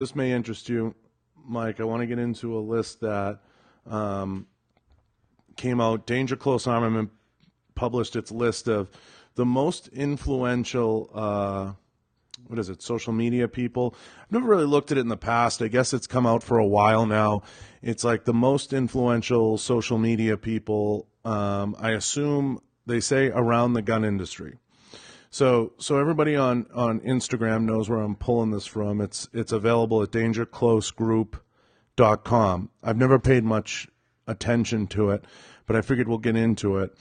This may interest you, Mike. I want to get into a list that came out. Danger Close Armament published its list of the most influential, what is it, social media people. I've never really looked at it in the past. I guess it's come out for a while now. It's like the most influential social media people, I assume they say around the gun industry. So everybody on Instagram knows where I'm pulling this from. It's available at dangerclosegroup.com. I've never paid much attention to it, but I figured we'll get into it.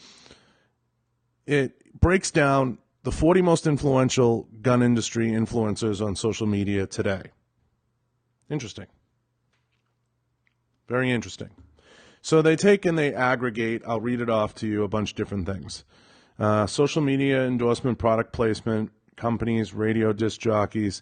It breaks down the 40 most influential gun industry influencers on social media today. Interesting. Very interesting. So they take and they aggregate, I'll read it off to you, a bunch of different things. Social media endorsement, product placement, companies, radio disc jockeys.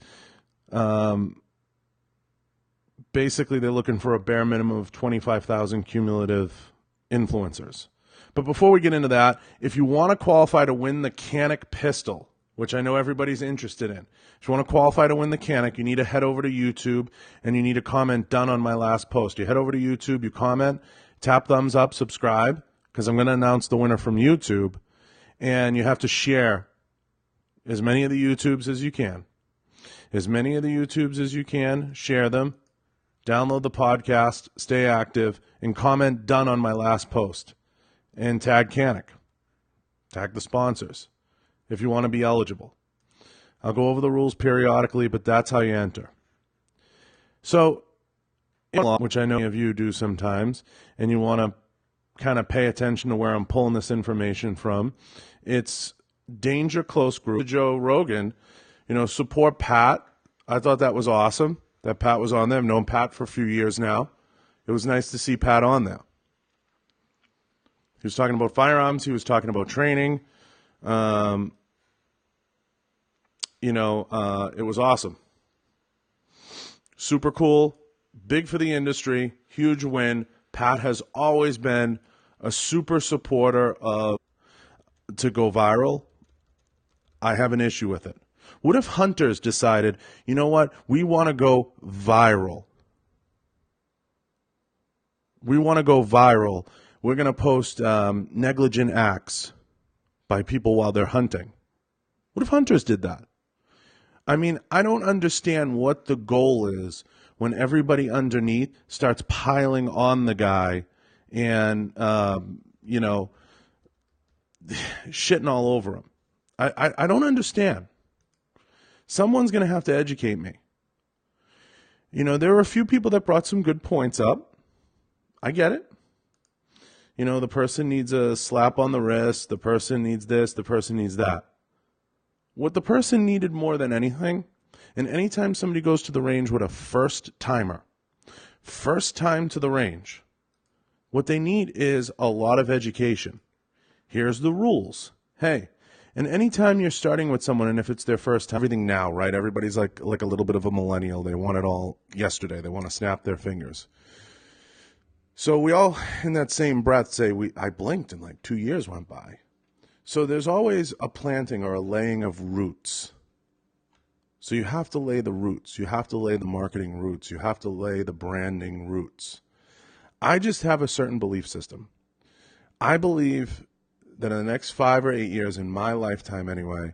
Basically, they're looking for a bare minimum of 25,000 cumulative influencers. But before we get into that, if you want to qualify to win the Canic pistol, which I know everybody's interested in, if you want to qualify to win the Canic, you need to head over to YouTube and you need to comment "done" on my last post. You head over to YouTube, you comment, tap thumbs up, subscribe, because I'm going to announce the winner from YouTube. And you have to share as many of the YouTubes as you can. As many of the YouTubes as you can, share them, download the podcast, stay active, and comment "done" on my last post. And tag Canic. Tag the sponsors if you want to be eligible. I'll go over the rules periodically, but that's how you enter. So, which I know many of you do sometimes, and you want to kind of pay attention to where I'm pulling this information from. It's Danger Close Group. Joe Rogan, support Pat. I thought that was awesome that Pat was on there. I've known Pat for a few years now. It was nice to see Pat on there. He was talking about firearms. He was talking about training. It was awesome. Super cool. Big for the industry. Huge win. Pat has always been a super supporter of to go viral. I have an issue with it. What if hunters decided, you know what, we want to go viral? We want to go viral. We're going to post negligent acts by people while they're hunting. What if hunters did that? I mean, I don't understand what the goal is when everybody underneath starts piling on the guy and, shitting all over him. I don't understand. Someone's going to have to educate me. There were a few people that brought some good points up. I get it. The person needs a slap on the wrist. The person needs this. The person needs that. What the person needed more than anything, and anytime somebody goes to the range with a first time to the range, what they need is a lot of education. Here's the rules. Hey, and anytime you're starting with someone, and if it's their first time, everything now, right? Everybody's like a little bit of a millennial. They want it all yesterday. They want to snap their fingers. So we all, in that same breath, say, I blinked and like 2 years went by. So there's always a planting or a laying of roots. So you have to lay the roots. You have to lay the marketing roots. You have to lay the branding roots. I just have a certain belief system. I believe that in the next 5 or 8 years, in my lifetime anyway,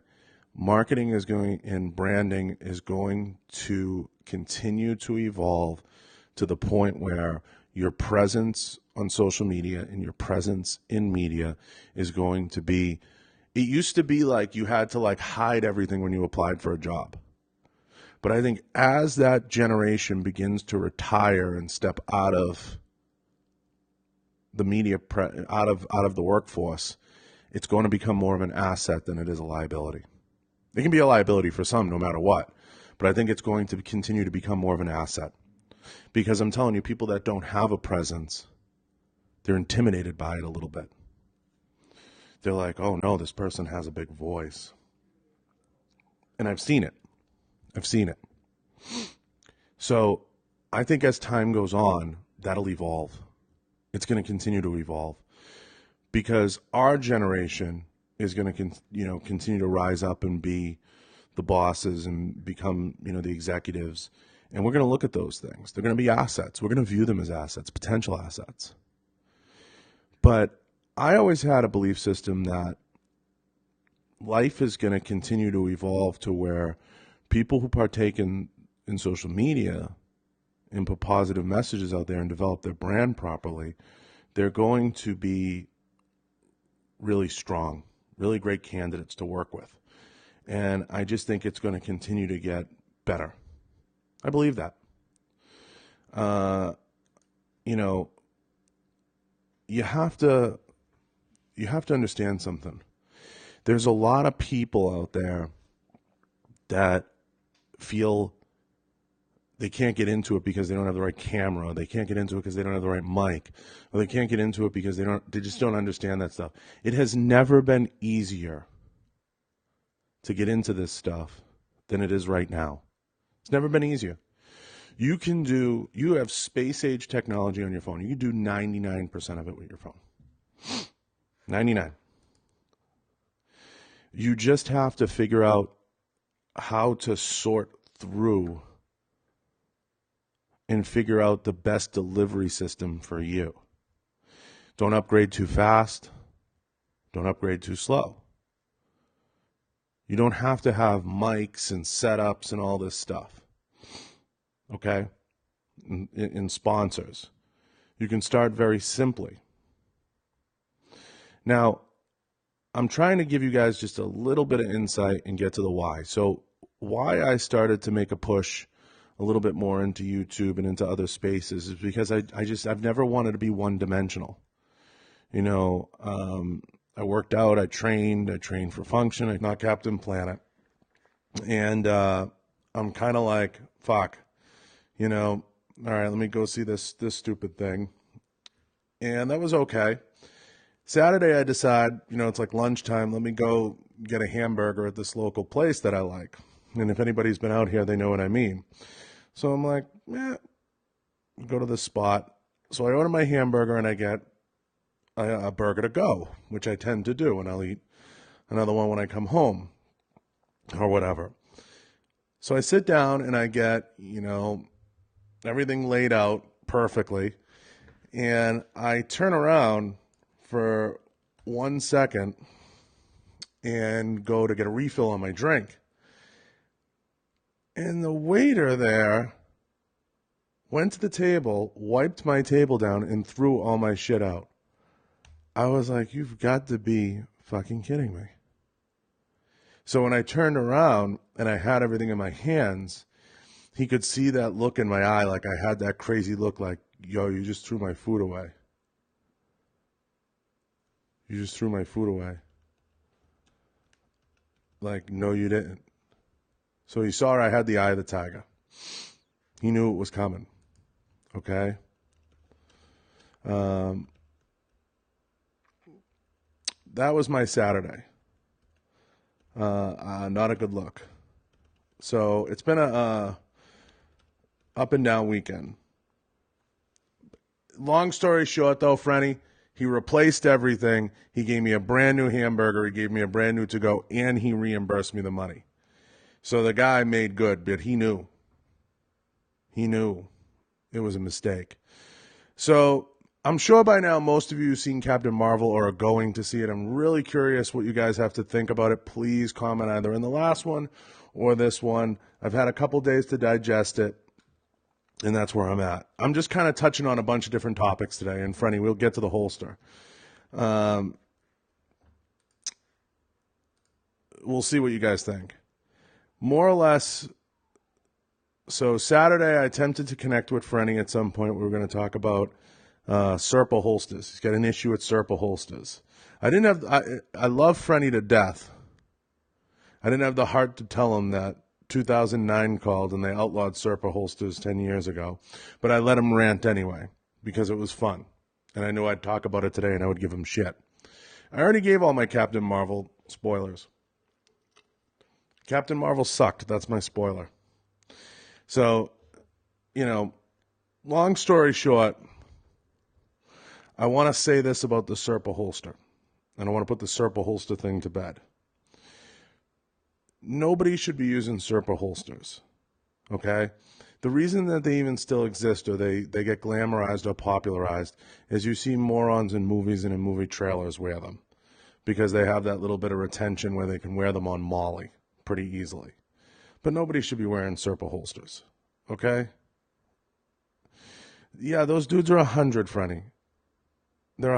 marketing and branding is going to continue to evolve to the point where your presence on social media and your presence in media is going to be, it used to be like you had to hide everything when you applied for a job. But I think as that generation begins to retire and step out of the media, out of the workforce, it's going to become more of an asset than it is a liability. It can be a liability for some no matter what, but I think it's going to continue to become more of an asset. Because I'm telling you, people that don't have a presence, they're intimidated by it a little bit. They're like, oh no, this person has a big voice. And I've seen it. So I think as time goes on, that'll evolve. It's going to continue to evolve. Because our generation is going to continue to rise up and be the bosses and become the executives, And we're going to look at those things. They're going to be assets. We're going to view them as assets, potential assets. But I always had a belief system that life is going to continue to evolve to where people who partake in social media and put positive messages out there and develop their brand properly, they're going to be really strong, really great candidates to work with. And I just think it's going to continue to get better. I believe that. You know, you have to understand something. There's a lot of people out there that feel they can't get into it because they don't have the right camera. They can't get into it because they don't have the right mic. Or they can't get into it because they just don't understand that stuff. It has never been easier to get into this stuff than it is right now. It's never been easier. You have space age technology on your phone. You can do 99% of it with your phone. 99. You just have to figure out how to sort through and figure out the best delivery system for you. Don't upgrade too fast. Don't upgrade too slow. You don't have to have mics and setups and all this stuff. Okay? In sponsors. You can start very simply. Now, I'm trying to give you guys just a little bit of insight and get to the why. So why I started to make a push a little bit more into YouTube and into other spaces is because I've never wanted to be one-dimensional. You know, I worked out, I trained for function, I'm not Captain Planet. And I'm kind of like, fuck, you know, all right, let me go see this stupid thing. And that was okay. Saturday, I decide, you know, it's like lunchtime. Let me go get a hamburger at this local place that I like. And if anybody's been out here, they know what I mean. So I'm like, go to this spot. So I order my hamburger and I get a burger to go, which I tend to do. And I'll eat another one when I come home or whatever. So I sit down and I get, you know, everything laid out perfectly. And I turn around for 1 second and go to get a refill on my drink. And the waiter there went to the table, wiped my table down, and threw all my shit out. I was like, you've got to be fucking kidding me. So when I turned around and I had everything in my hands, he could see that look in my eye, like I had that crazy look like, yo, you just threw my food away. You just threw my food away. Like, no, you didn't. So he saw I had the eye of the tiger. He knew it was coming. Okay? That was my Saturday. Not a good look. So it's been a up and down weekend. Long story short, though, Frenny, he replaced everything. He gave me a brand new hamburger. He gave me a brand new to-go, and he reimbursed me the money. So the guy made good, but he knew. He knew it was a mistake. So I'm sure by now most of you have seen Captain Marvel or are going to see it. I'm really curious what you guys have to think about it. Please comment either in the last one or this one. I've had a couple days to digest it, and that's where I'm at. I'm just kind of touching on a bunch of different topics today, and Frenny, we'll get to the holster. We'll see what you guys think. More or less, so Saturday I attempted to connect with Frenny at some point. We were going to talk about Serpa holsters. He's got an issue with Serpa holsters. I love Frenny to death. I didn't have the heart to tell him that 2009 called and they outlawed Serpa holsters 10 years ago. But I let him rant anyway because it was fun. And I knew I'd talk about it today and I would give him shit. I already gave all my Captain Marvel spoilers. Captain Marvel sucked. That's my spoiler. So, you know, long story short, I want to say this about the Serpa holster. And I want to put the Serpa holster thing to bed. Nobody should be using Serpa holsters. Okay? The reason that they even still exist, or they get glamorized or popularized, is you see morons in movies and in movie trailers wear them because they have that little bit of retention where they can wear them on Molly pretty easily. But nobody should be wearing Serpa holsters, okay? Yeah, those dudes are 100, Frenny. They're